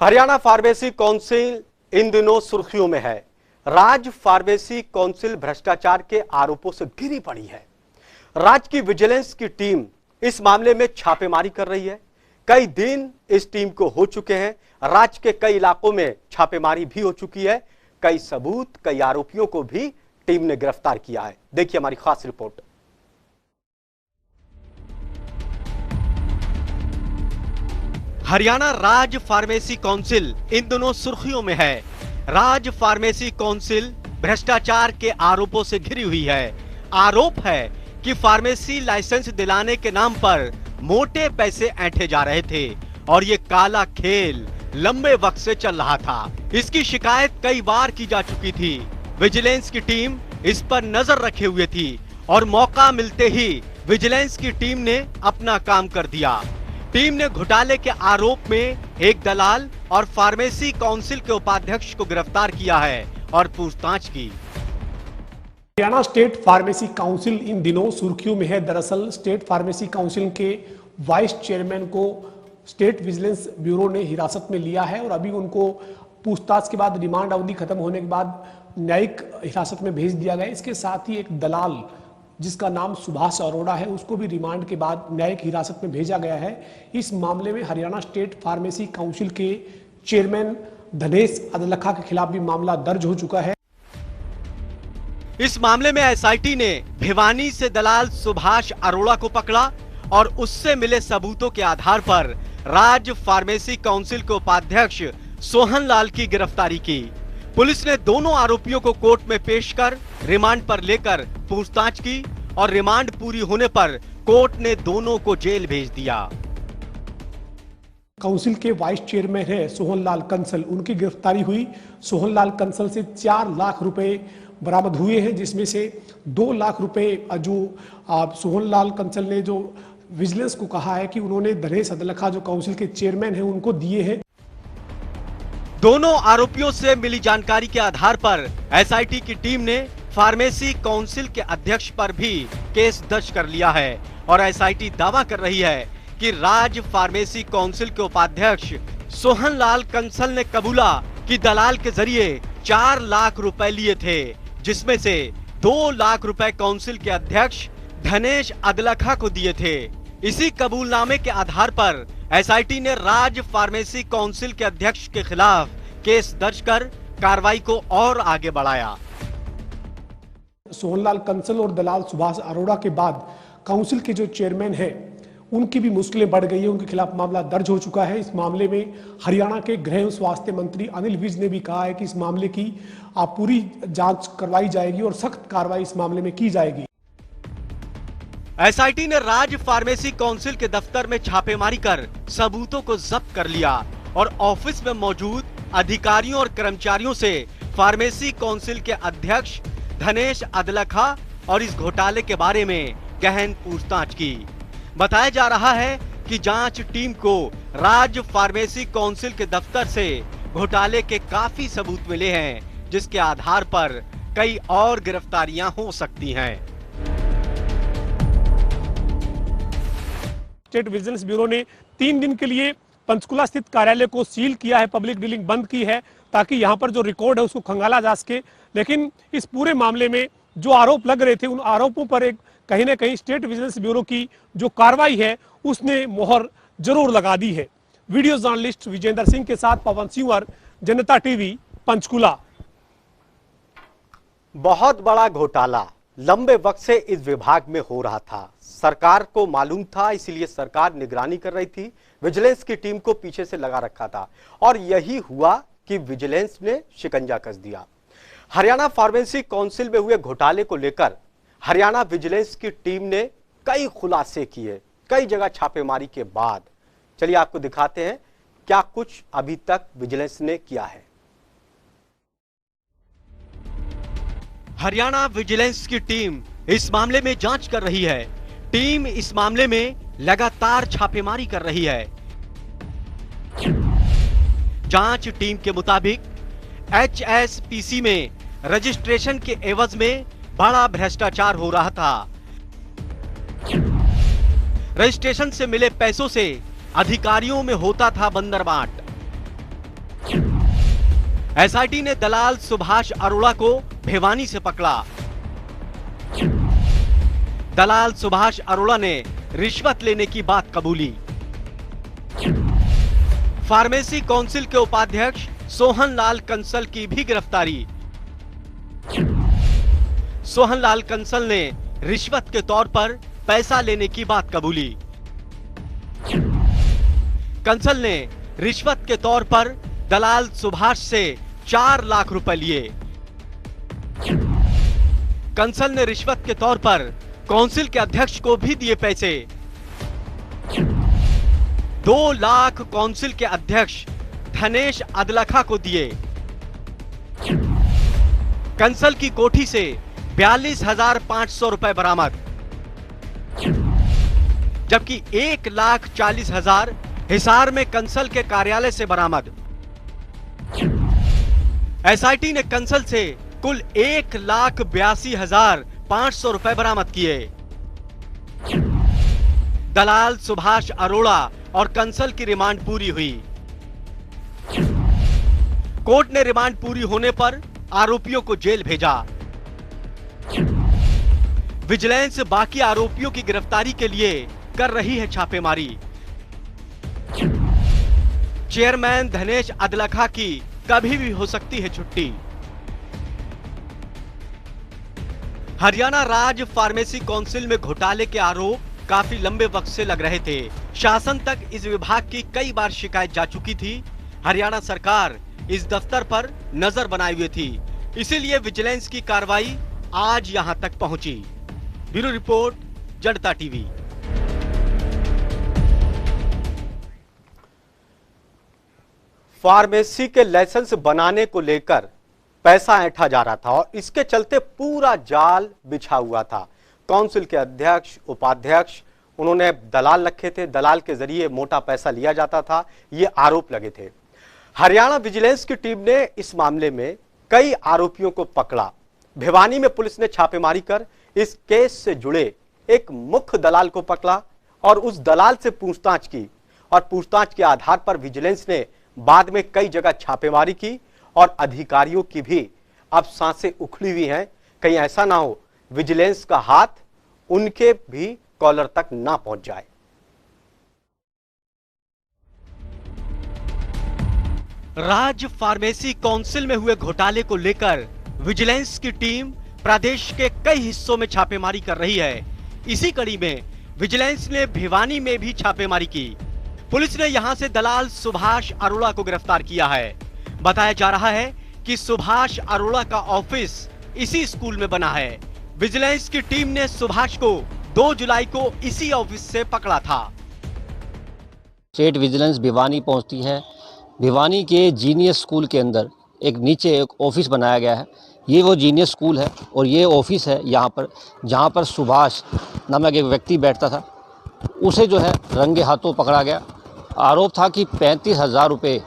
Haryana pharmacy council इन दिनों सुर्खियों में है। राज्य फार्मेसी काउंसिल भ्रष्टाचार के आरोपों से घिरी पड़ी है। राज्य की विजिलेंस की टीम इस मामले में छापेमारी कर रही है। कई दिन इस टीम को हो चुके हैं। राज्य के कई इलाकों में छापेमारी भी हो चुकी है। कई सबूत, कई आरोपियों को भी टीम ने गिरफ्तार किया है। देखिए हमारी खास रिपोर्ट। हरियाणा राज्य फार्मेसी काउंसिल इन दिनों सुर्खियों में है। राज्य फार्मेसी काउंसिल भ्रष्टाचार के आरोपों से घिरी हुई है। आरोप है कि फार्मेसी लाइसेंस दिलाने के नाम पर मोटे पैसे ऐंठे जा रहे थे और ये काला खेल लंबे वक्त से चल रहा था। इसकी शिकायत कई बार की जा चुकी थी। विजिलेंस की टीम इस पर नजर रखे हुए थी और मौका मिलते ही विजिलेंस की टीम ने अपना काम कर दिया। टीम ने घोटाले के आरोप में एक दलाल और फार्मेसी काउंसिल के उपाध्यक्ष को गिरफ्तार किया है और पूछताछ की। हरियाणा स्टेट फार्मेसी काउंसिल इन दिनों सुर्खियों में है। दरअसल स्टेट फार्मेसी काउंसिल के वाइस चेयरमैन को स्टेट विजिलेंस ब्यूरो ने हिरासत में लिया है और अभी उनको पूछताछ के बाद रिमांड अवधि खत्म होने के बाद न्यायिक हिरासत में भेज दिया गया। इसके साथ ही एक दलाल जिसका नाम सुभाष अरोड़ा है, उसको भी रिमांड के बाद न्यायिक हिरासत में भेजा गया है। इस मामले में हरियाणा स्टेट फार्मेसी काउंसिल के चेयरमैन धनेश अदलखा के खिलाफ भी मामला दर्ज हो चुका है। इस मामले में एसआईटी ने भिवानी से दलाल सुभाष अरोड़ा को पकड़ा और उससे मिले सबूतों के आधार पर राज्य फार्मेसी काउंसिल के उपाध्यक्ष सोहन लाल की गिरफ्तारी की। पुलिस ने दोनों आरोपियों को कोर्ट में पेश कर रिमांड पर लेकर पूछताछ की और रिमांड पूरी होने पर कोर्ट ने दोनों को जेल भेज दिया। काउंसिल के वाइस चेयरमैन है सोहन लाल कंसल, उनकी गिरफ्तारी हुई। सोहन लाल कंसल से 4 लाख रुपए बरामद हुए हैं, जिसमें से 2 लाख रुपए जो सोहन लाल कंसल ने जो विजिलेंस को कहा है कि उन्होंने धनेश अदलखा जो काउंसिल के चेयरमैन हैं उनको दिए हैं। दोनों आरोपियों से मिली जानकारी के आधार पर एसआईटी की टीम ने फार्मेसी काउंसिल के अध्यक्ष पर भी केस दर्ज कर लिया है और एसआईटी दावा कर रही है कि राज्य फार्मेसी काउंसिल के उपाध्यक्ष सोहन लाल कंसल ने कबूला कि दलाल के जरिए 4 लाख रुपए लिए थे, जिसमें से 2 लाख रुपए काउंसिल के अध्यक्ष धनेश अदलखा को दिए थे। इसी कबूलनामे के आधार पर एसआईटी ने राज्य फार्मेसी काउंसिल के अध्यक्ष के खिलाफ केस दर्ज कर कार्रवाई को और आगे बढ़ाया। सोहनलाल कंसल और दलाल सुभाष अरोड़ा के बाद काउंसिल के जो चेयरमैन हैं उनकी भी मुश्किलें बढ़ गई है। उनके खिलाफ मामला दर्ज हो चुका है। इस मामले में हरियाणा के गृह एवं स्वास्थ्य मंत्री अनिल विज ने भी कहा है कि इस मामले की पूरी जांच करवाई जाएगी और सख्त कार्रवाई इस मामले में की जाएगी। एसआईटी ने राज्य फार्मेसी काउंसिल के दफ्तर में छापेमारी कर सबूतों को जब्त कर लिया और ऑफिस में मौजूद अधिकारियों और कर्मचारियों से फार्मेसी काउंसिल के अध्यक्ष धनेश अदलखा और इस घोटाले के बारे में गहन पूछताछ की। बताया जा रहा है कि जांच टीम को राज्य फार्मेसी काउंसिल के दफ्तर से घोटाले के काफी सबूत मिले हैं, जिसके आधार पर कई और गिरफ्तारियां हो सकती हैं। स्टेट विजिलेंस ब्यूरो ने 3 दिन के लिए पंचकुला स्थित कार्यालय को सील किया है, पब्लिक डीलिंग बंद की है ताकि यहां पर जो रिकॉर्ड है उसको खंगाला जा सके। लेकिन इस पूरे मामले में जो आरोप लग रहे थे उन आरोपों पर एक कहीं ना कहीं स्टेट विजिलेंस ब्यूरो की जो कार्रवाई है उसने मोहर जरूर लगा दी है। वीडियो जर्नलिस्ट विजेंद्र सिंह के साथ पवन सिंह, जनता टीवी, पंचकुला। बहुत बड़ा घोटाला लंबे वक्त से इस विभाग में हो रहा था। सरकार को मालूम था, इसीलिए सरकार निगरानी कर रही थी। विजिलेंस की टीम को पीछे से लगा रखा था और यही हुआ कि विजिलेंस ने शिकंजा कस दिया। हरियाणा फार्मेसी काउंसिल में हुए घोटाले को लेकर हरियाणा विजिलेंस की टीम ने कई खुलासे किए, कई जगह छापेमारी के बाद। चलिए आपको दिखाते हैं क्या कुछ अभी तक विजिलेंस ने किया है। हरियाणा विजिलेंस की टीम इस मामले में जांच कर रही है। टीम इस मामले में लगातार छापेमारी कर रही है। जांच टीम के मुताबिक एचएसपीसी में रजिस्ट्रेशन के एवज में बड़ा भ्रष्टाचार हो रहा था। रजिस्ट्रेशन से मिले पैसों से अधिकारियों में होता था बंदरबांट। एसआईटी ने दलाल सुभाष अरोड़ा को भिवानी से पकड़ा। दलाल सुभाष अरोड़ा ने रिश्वत लेने की बात कबूली। फार्मेसी काउंसिल के उपाध्यक्ष सोहन लाल कंसल की भी गिरफ्तारी। सोहन लाल कंसल ने रिश्वत के तौर पर पैसा लेने की बात कबूली। कंसल ने रिश्वत के तौर पर दलाल सुभाष से 4 लाख रुपए लिए। कंसल ने रिश्वत के तौर पर काउंसिल के अध्यक्ष को भी दिए पैसे। 2 लाख काउंसिल के अध्यक्ष धनेश अदलखा को दिए। कंसल की कोठी से 42,500 रुपए बरामद, जबकि 1,40,000 हिसार में कंसल के कार्यालय से बरामद। एसआईटी ने कंसल से कुल 1,82,500 रुपए बरामद किए। दलाल सुभाष अरोड़ा और कंसल की रिमांड पूरी हुई। कोर्ट ने रिमांड पूरी होने पर आरोपियों को जेल भेजा। विजिलेंस बाकी आरोपियों की गिरफ्तारी के लिए कर रही है छापेमारी। चेयरमैन धनेश अदलखा की कभी भी हो सकती है छुट्टी। हरियाणा राज्य फार्मेसी काउंसिल में घोटाले के आरोप काफी लंबे वक्त से लग रहे थे। शासन तक इस विभाग की कई बार शिकायत जा चुकी थी। हरियाणा सरकार इस दफ्तर पर नजर बनाए हुए थी, इसीलिए विजिलेंस की कार्रवाई आज यहां तक पहुंची। ब्यूरो रिपोर्ट, जनता टीवी। फार्मेसी के लाइसेंस बनाने को लेकर पैसा ऐंठा जा रहा था और इसके चलते पूरा जाल बिछा हुआ था। काउंसिल के अध्यक्ष, उपाध्यक्ष, उन्होंने दलाल रखे थे, दलाल के जरिए मोटा पैसा लिया जाता था, ये आरोप लगे थे। हरियाणा विजिलेंस की टीम ने इस मामले में कई आरोपियों को पकड़ा। भिवानी में पुलिस ने छापेमारी कर इस केस से जुड़े एक मुख्य दलाल को पकड़ा और उस दलाल से पूछताछ की और पूछताछ के आधार पर विजिलेंस ने बाद में कई जगह छापेमारी की और अधिकारियों की भी अब सांसें उखड़ी हुई हैं, कहीं ऐसा ना हो विजिलेंस का हाथ उनके भी कॉलर तक ना पहुंच जाए। राज्य फार्मेसी काउंसिल में हुए घोटाले को लेकर विजिलेंस की टीम प्रदेश के कई हिस्सों में छापेमारी कर रही है। इसी कड़ी में विजिलेंस ने भिवानी में भी छापेमारी की। पुलिस ने यहां से दलाल सुभाष अरोड़ा को गिरफ्तार किया है। बताया जा रहा है कि सुभाष अरोड़ा का ऑफिस इसी स्कूल में बना है। विजिलेंस की टीम ने सुभाष को 2 जुलाई को इसी ऑफिस से पकड़ा था। स्टेट विजिलेंस भिवानी पहुंचती है। भिवानी के जीनियस स्कूल के अंदर एक नीचे एक ऑफिस बनाया गया है। ये वो जीनियस स्कूल है और ये ऑफिस है यहाँ पर, जहाँ पर सुभाष नामक एक व्यक्ति बैठता था। उसे जो है रंगे हाथों पकड़ा गया। आरोप था कि 35,000 रुपये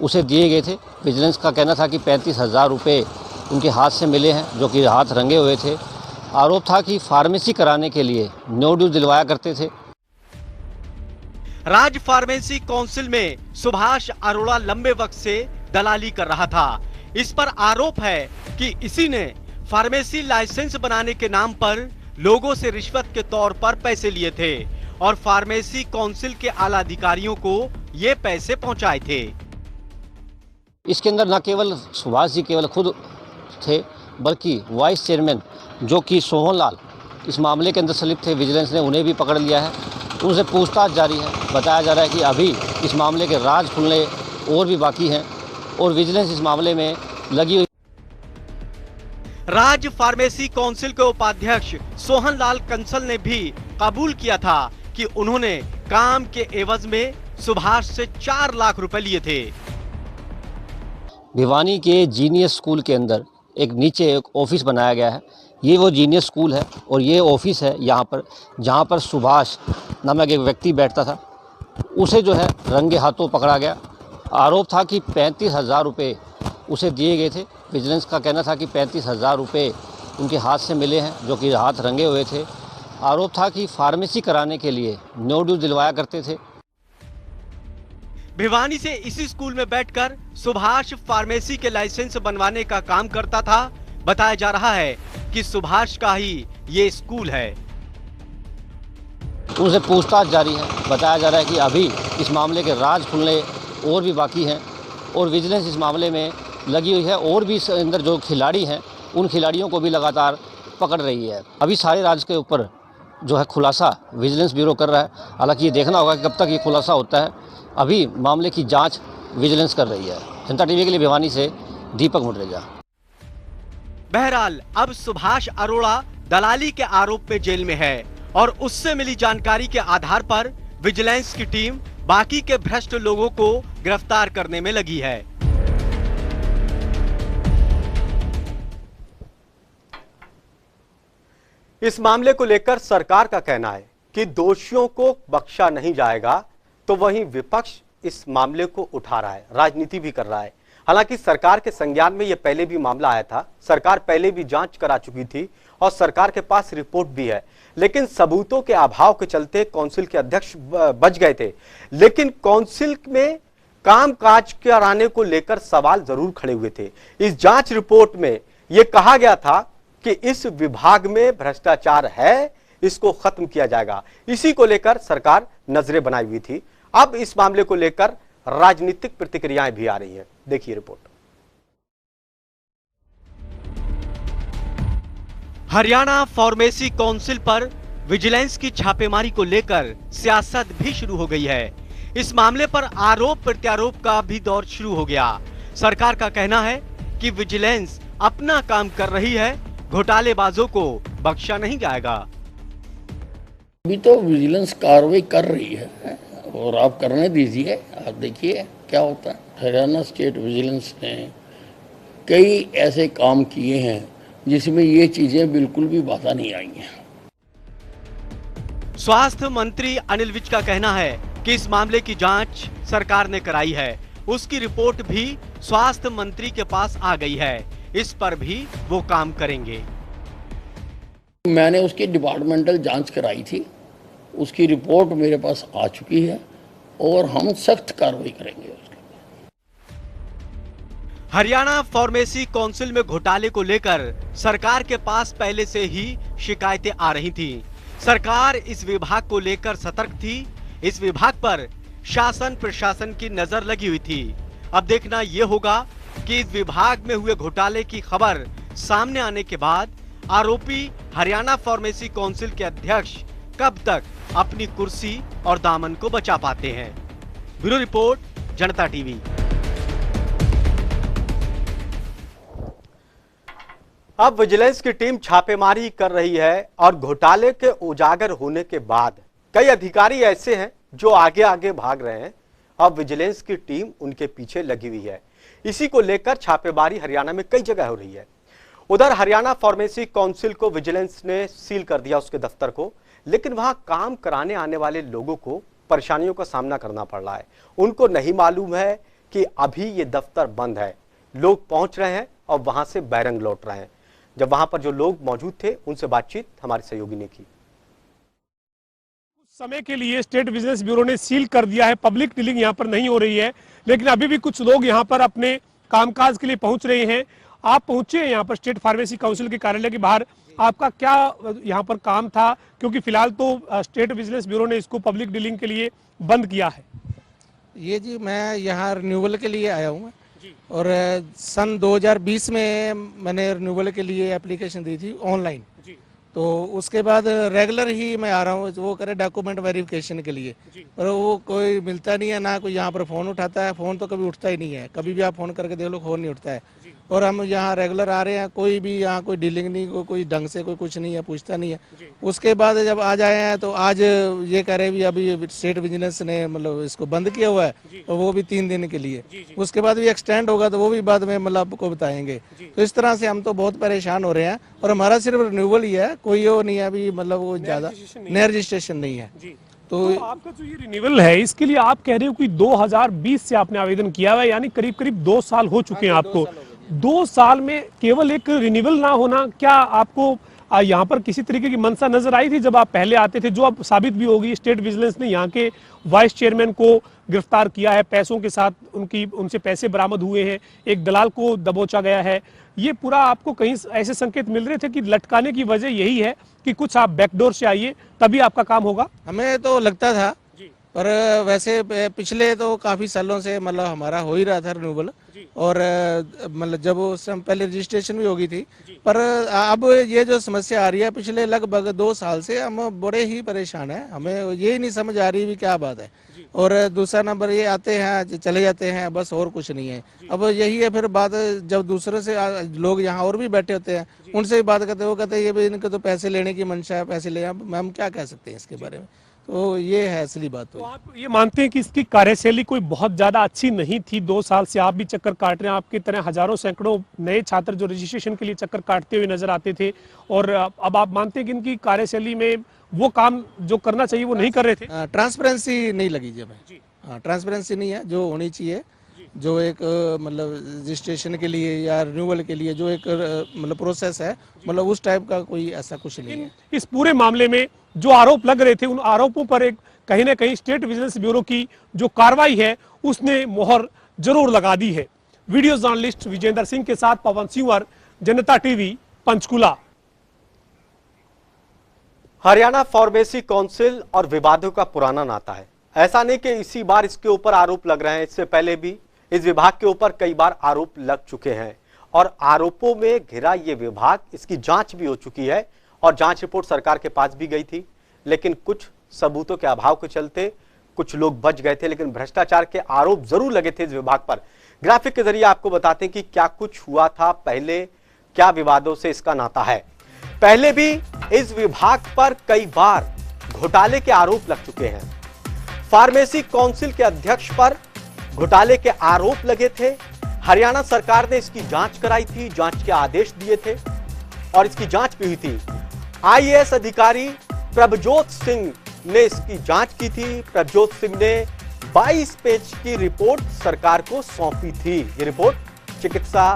उसे दिए गए थे। विजिलेंस का कहना था कि 35,000 रुपये उनके हाथ से मिले हैं, जो कि हाथ रंगे हुए थे। आरोप था कि फार्मेसी कराने के लिए नो ड्यू दिलवाया करते थे। राज्य फार्मेसी काउंसिल में सुभाष अरोड़ा लंबे वक्त से दलाली कर रहा था। इस पर आरोप है कि इसी ने फार्मेसी लाइसेंस बनाने के नाम पर लोगों से रिश्वत के तौर पर पैसे लिए थे और फार्मेसी काउंसिल के आला अधिकारियों को ये पैसे पहुंचाए थे। इसके अंदर न केवल सुभाष जी केवल खुद थे, बल्कि वाइस चेयरमैन जो कि सोहन लाल इस मामले के अंदर संलिप्त थे। विजिलेंस ने उन्हें भी पकड़ लिया है। उनसे पूछताछ जारी है। बताया जा रहा है कि अभी इस मामले के राज खुलने और भी बाकी हैं और विजिलेंस इस मामले में लगी हुई। राज्य फार्मेसी काउंसिल के उपाध्यक्ष सोहन लाल कंसल ने भी कबूल किया था कि उन्होंने काम के एवज में सुभाष से 4 लाख रुपए लिए थे। भिवानी के जीनियस स्कूल के अंदर एक नीचे एक ऑफिस बनाया गया है। ये वो जीनियस स्कूल है और ये ऑफिस है यहाँ पर, जहाँ पर सुभाष नामक एक व्यक्ति बैठता था। उसे जो है रंगे हाथों पकड़ा गया। आरोप था कि 35,000 रुपये उसे दिए गए थे। विजिलेंस का कहना था कि 35,000 रुपये उनके हाथ से मिले हैं, जो कि हाथ रंगे हुए थे। आरोप था कि फार्मेसी कराने के लिए नो ड्यू दिलवाया करते थे। भिवानी से इसी स्कूल में बैठकर सुभाष फार्मेसी के लाइसेंस बनवाने का काम करता था। बताया जा रहा है कि सुभाष का ही ये स्कूल है। उनसे पूछताछ जारी है। बताया जा रहा है कि अभी इस मामले के राज खुलने और भी बाकी हैं और विजिलेंस इस मामले में लगी हुई है और भी इस अंदर जो खिलाड़ी हैं उन खिलाड़ियों को भी लगातार पकड़ रही है। अभी सारे राज के ऊपर जो है खुलासा विजिलेंस ब्यूरो कर रहा है। हालांकि ये देखना होगा कि कब तक ये खुलासा होता है। अभी मामले की जांच विजिलेंस कर रही है। जनता टीवी के लिए भिवानी से दीपक मुटरेजा। बहरहाल अब सुभाष अरोड़ा दलाली के आरोप में जेल में है और उससे मिली जानकारी के आधार पर विजिलेंस की टीम बाकी के भ्रष्ट लोगों को गिरफ्तार करने में लगी है। इस मामले को लेकर सरकार का कहना है कि दोषियों को बख्शा नहीं जाएगा, तो वहीं विपक्ष इस मामले को उठा रहा है, राजनीति भी कर रहा है। हालांकि सरकार के संज्ञान में यह पहले भी मामला आया था, सरकार पहले भी जांच करा चुकी थी और सरकार के पास रिपोर्ट भी है, लेकिन सबूतों के अभाव के चलते काउंसिल के अध्यक्ष बच गए थे। लेकिन काउंसिल में कामकाज कराने को लेकर सवाल जरूर खड़े हुए थे। इस जांच रिपोर्ट में यह कहा गया था कि इस विभाग में भ्रष्टाचार है, इसको खत्म किया जाएगा। इसी को लेकर सरकार नजरें बनाई हुई थी। अब इस मामले को लेकर राजनीतिक प्रतिक्रियाएं भी आ रही हैं। देखिए रिपोर्ट। हरियाणा फार्मेसी काउंसिल पर विजिलेंस की छापेमारी को लेकर सियासत भी शुरू हो गई है। इस मामले पर आरोप प्रत्यारोप का भी दौर शुरू हो गया। सरकार का कहना है कि विजिलेंस अपना काम कर रही है, घोटालेबाजों को बख्शा नहीं जाएगा। अभी तो विजिलेंस कार्रवाई कर रही है और आप करने दीजिए, आप देखिए क्या होता है। हरियाणा स्टेट विजिलेंस ने कई ऐसे काम किए हैं जिसमें ये चीजें बिल्कुल भी बाधा नहीं आई हैं। स्वास्थ्य मंत्री अनिल विज का कहना है कि इस मामले की जांच सरकार ने कराई है, उसकी रिपोर्ट भी स्वास्थ्य मंत्री के पास आ गई है, इस पर भी वो काम करेंगे। मैंने उसकी डिपार्टमेंटल जांच कराई थी, उसकी रिपोर्ट मेरे पास आ चुकी है और हम सख्त कार्रवाई करेंगे उसके। हरियाणा फार्मेसी काउंसिल में घोटाले को लेकर सरकार के पास पहले से ही शिकायतें आ रही थी। सरकार इस विभाग को लेकर सतर्क थी। इस विभाग पर शासन प्रशासन की नजर लगी हुई थी। अब देखना यह होगा कि इस विभाग में हुए घोटाले की खबर सामने आने के बाद आरोपी हरियाणा फार्मेसी काउंसिल के अध्यक्ष कब तक अपनी कुर्सी और दामन को बचा पाते हैं। ब्यूरो रिपोर्ट, जनता टीवी। अब विजिलेंस की टीम छापेमारी कर रही है और घोटाले के उजागर होने के बाद कई अधिकारी ऐसे हैं जो आगे आगे भाग रहे हैं। अब विजिलेंस की टीम उनके पीछे लगी हुई है। इसी को लेकर छापेमारी हरियाणा में कई जगह हो रही है। उधर हरियाणा फार्मेसी काउंसिल को विजिलेंस ने सील कर दिया उसके दफ्तर को, लेकिन वहां काम कराने आने वाले लोगों को परेशानियों का सामना करना पड़ रहा है। उनको नहीं मालूम है कि अभी ये दफ्तर बंद है। लोग पहुंच रहे हैं और वहां से बैरंग लौट रहे हैं। जब वहां पर जो लोग मौजूद थे उनसे बातचीत हमारे सहयोगी ने की। समय के लिए स्टेट विजिलेंस ब्यूरो ने सील कर दिया है, पब्लिक डीलिंग यहाँ पर नहीं हो रही है, लेकिन अभी भी कुछ लोग यहाँ पर अपने कामकाज के लिए पहुंच रहे हैं। आप पहुंचे हैं यहाँ पर स्टेट फार्मेसी काउंसिल के कार्यालय के बाहर, आपका क्या यहाँ पर काम था? क्योंकि फिलहाल तो स्टेट विजिलेंस ब्यूरो ने इसको पब्लिक डीलिंग के लिए बंद किया है। ये जी मैं यहाँ रिन्यूअल के लिए आया हूँ और सन 2020 में मैंने रिन्यूअल के लिए एप्लीकेशन दी थी ऑनलाइन, तो उसके बाद रेगुलर ही मैं आ रहा हूँ वो करे डॉक्यूमेंट वेरिफिकेशन के लिए, और वो कोई मिलता नहीं है, ना कोई यहाँ पर फ़ोन उठाता है। फ़ोन तो कभी उठता ही नहीं है, कभी भी आप फ़ोन करके देख लो फ़ोन नहीं उठता है। और हम यहाँ रेगुलर आ रहे हैं, कोई भी यहाँ कोई डीलिंग नहीं, कोई ढंग से कोई कुछ नहीं है, पूछता नहीं है। उसके बाद जब आज आए हैं तो आज ये कह रहे भी अभी स्टेट विजिलेंस ने मतलब इसको बंद किया हुआ है, तो वो भी 3 दिन के लिए, उसके बाद भी एक्सटेंड होगा तो वो भी बाद में मतलब आपको बताएंगे। तो इस तरह से हम तो बहुत परेशान हो रहे हैं और हमारा सिर्फ रिन्यूअल ही है, कोई वो नहीं है अभी, मतलब वो ज्यादा नया रजिस्ट्रेशन नहीं है। तो आपका जो ये रिन्यूअल है इसके लिए आप कह रहे हो कि 2020 से आपने आवेदन किया हुआ है, यानी करीब करीब 2 साल हो चुके हैं आपको। 2 साल में केवल एक रिन्यूअल ना होना क्या आपको यहाँ पर किसी तरीके की मंशा नजर आई थी जब आप पहले आते थे, जो अब साबित भी होगी? स्टेट विजिलेंस ने यहाँ के वाइस चेयरमैन को गिरफ्तार किया है, पैसों के साथ उनसे पैसे बरामद हुए हैं, एक दलाल को दबोचा गया है। ये पूरा आपको कहीं ऐसे संकेत मिल रहे थे कि लटकाने की वजह यही है कि कुछ आप बैकडोर से आइए तभी आपका काम होगा? हमें तो लगता था, पर वैसे पिछले तो काफी सालों से मतलब हमारा हो ही रहा था रिन्यूअल, और मतलब जब उस समय पहले रजिस्ट्रेशन भी हो गई थी, पर अब ये जो समस्या आ रही है पिछले लगभग 2 साल से हम बड़े ही परेशान हैं। हमें ये नहीं समझ आ रही भी क्या बात है। और दूसरा नंबर, ये आते हैं चले जाते हैं, बस और कुछ नहीं है। अब यही है फिर बात, जब दूसरे से लोग यहाँ और भी बैठे होते हैं, उनसे भी बात करते हैं, वो कहते हैं ये भी इनके तो पैसे लेने की मंशा है, पैसे ले। अब हम क्या कह सकते हैं इसके बारे में? तो ये है असली बात। तो आप ये मानते हैं कि इसकी कार्यशैली कोई बहुत ज्यादा अच्छी नहीं थी? 2 साल से आप भी चक्कर काट रहे हैं, आपकी तरह हजारों सैकड़ों नए छात्र जो रजिस्ट्रेशन के लिए चक्कर काटते हुए नजर आते थे, और अब आप मानते हैं कि इनकी कार्यशैली में वो काम जो करना चाहिए वो नहीं कर रहे थे? ट्रांसपेरेंसी नहीं लगी जी हमें। हाँ, ट्रांसपेरेंसी नहीं है जो होनी चाहिए, जो एक मतलब रजिस्ट्रेशन के लिए या रिन्यूअल के लिए जो एक मतलब प्रोसेस है, मतलब उस टाइप का कोई ऐसा कुछ नहीं है। इस पूरे मामले में जो आरोप लग रहे थे, उन आरोपों पर एक कहीं ना कहीं स्टेट विजिलेंस ब्यूरो की जो कार्रवाई है उसने मोहर जरूर लगा दी है। वीडियो जर्नलिस्ट विजेंद्र सिंह के साथ पवन सिंह, जनता TV, Panchkula. Haryana pharmacy council और विवादों का पुराना नाता है। ऐसा नहीं कि इसी बार इसके ऊपर आरोप लग रहे हैं, इससे पहले भी इस विभाग के ऊपर कई बार आरोप लग चुके हैं और आरोपों में घिरा ये विभाग, इसकी जांच भी हो चुकी है और जांच रिपोर्ट सरकार के पास भी गई थी, लेकिन कुछ सबूतों के अभाव के चलते कुछ लोग बच गए थे, लेकिन भ्रष्टाचार के आरोप जरूर लगे थे इस विभाग पर। ग्राफिक के जरिए आपको बताते हैं कि क्या कुछ हुआ था पहले, क्या विवादों से इसका नाता है। पहले भी इस विभाग पर कई बार घोटाले के आरोप लग चुके हैं। फार्मेसी काउंसिल के अध्यक्ष पर घोटाले के आरोप लगे थे। हरियाणा सरकार ने इसकी जांच कराई थी, जांच के आदेश दिए थे और इसकी जांच भी हुई थी। आईएएस अधिकारी प्रभजोत सिंह ने इसकी जांच की थी। प्रभजोत सिंह ने 22 पेज की रिपोर्ट सरकार को सौंपी थी। ये रिपोर्ट चिकित्सा,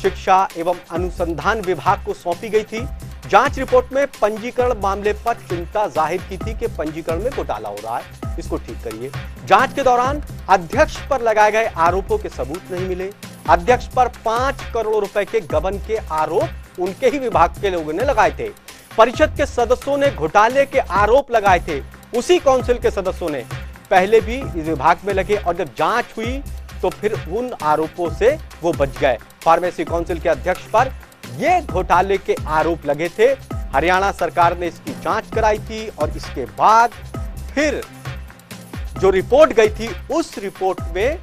शिक्षा एवं अनुसंधान विभाग को सौंपी गई थी। जांच रिपोर्ट में पंजीकरण मामले पर चिंता जाहिर की थी कि पंजीकरण में घोटाला हो रहा है, इसको ठीक करिए। जांच के दौरान अध्यक्ष पर लगाए गए आरोपों के सबूत नहीं मिले। अध्यक्ष पर 5 करोड़ रुपए के गबन के आरोप उनके ही विभाग के लोगों ने लगाए थे। परिषद के सदस्यों ने घोटाले के आरोप लगाए थे, उसी काउंसिल के सदस्यों ने पहले भी इस विभाग में लगे और जब जांच हुई तो फिर उन आरोपों से वो बच गए। फार्मेसी काउंसिल के अध्यक्ष पर ये घोटाले के आरोप लगे थे। हरियाणा सरकार ने इसकी जांच कराई थी और इसके बाद फिर जो रिपोर्ट गई थी उस रिपोर्ट में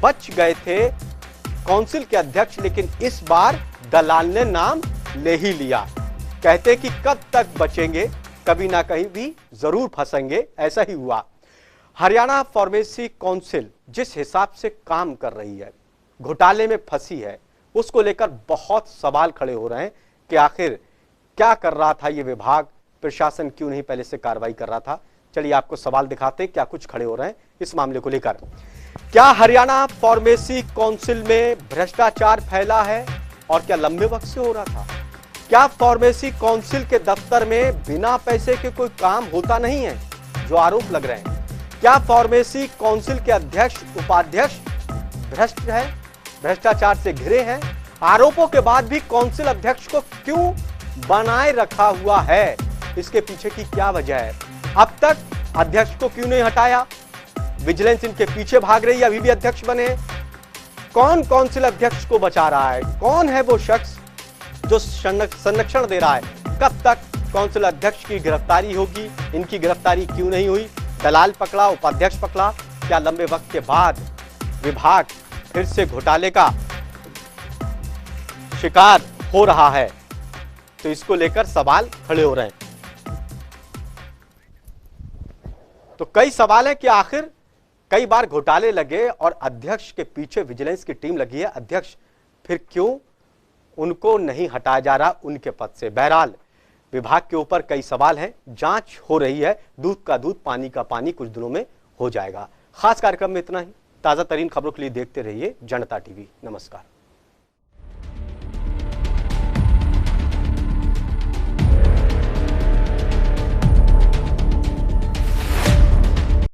बच गए थे काउंसिल के अध्यक्ष, लेकिन इस बार दलाल ने नाम ले ही लिया। कहते कि कब तक बचेंगे, कभी ना कहीं भी जरूर फंसेंगे, ऐसा ही हुआ। हरियाणा फार्मेसी काउंसिल जिस हिसाब से काम कर रही है, घोटाले में फंसी है, उसको लेकर बहुत सवाल खड़े हो रहे हैं कि आखिर क्या कर रहा था ये विभाग, प्रशासन क्यों नहीं पहले से कार्रवाई कर रहा था। चलिए आपको सवाल दिखाते क्या कुछ खड़े हो रहे हैं इस मामले को लेकर। क्या हरियाणा फार्मेसी काउंसिल में भ्रष्टाचार फैला है और क्या लंबे वक्त से हो रहा था? क्या फार्मेसी काउंसिल के दफ्तर में बिना पैसे के कोई काम होता नहीं है जो आरोप लग रहे हैं? क्या फार्मेसी काउंसिल के अध्यक्ष, उपाध्यक्ष भ्रष्ट है, भ्रष्टाचार से घिरे हैं? आरोपों के बाद भी काउंसिल अध्यक्ष को क्यों बनाए रखा हुआ है, इसके पीछे की क्या वजह है? अब तक अध्यक्ष को क्यों नहीं हटाया? विजिलेंस इनके पीछे भाग रही है, अभी भी अध्यक्ष बने। कौन काउंसिल अध्यक्ष को बचा रहा है? कौन है वो शख्स जो संरक्षण दे रहा है? कब तक काउंसिल अध्यक्ष की गिरफ्तारी होगी? इनकी गिरफ्तारी क्यों नहीं हुई? दलाल पकड़ा, उपाध्यक्ष पकड़ा, क्या लंबे वक्त के बाद विभाग फिर से घोटाले का शिकार हो रहा है? तो इसको लेकर सवाल खड़े हो रहे हैं। तो कई सवाल है कि आखिर कई बार घोटाले लगे और अध्यक्ष के पीछे विजिलेंस की टीम लगी है, अध्यक्ष फिर क्यों उनको नहीं हटाया जा रहा उनके पद से? बहरहाल विभाग के ऊपर कई सवाल हैं, जांच हो रही है, दूध का दूध पानी का पानी कुछ दिनों में हो जाएगा। खास कार्यक्रम में इतना ही। ताजा तरीन खबरों के लिए देखते रहिए जनता टीवी। नमस्कार।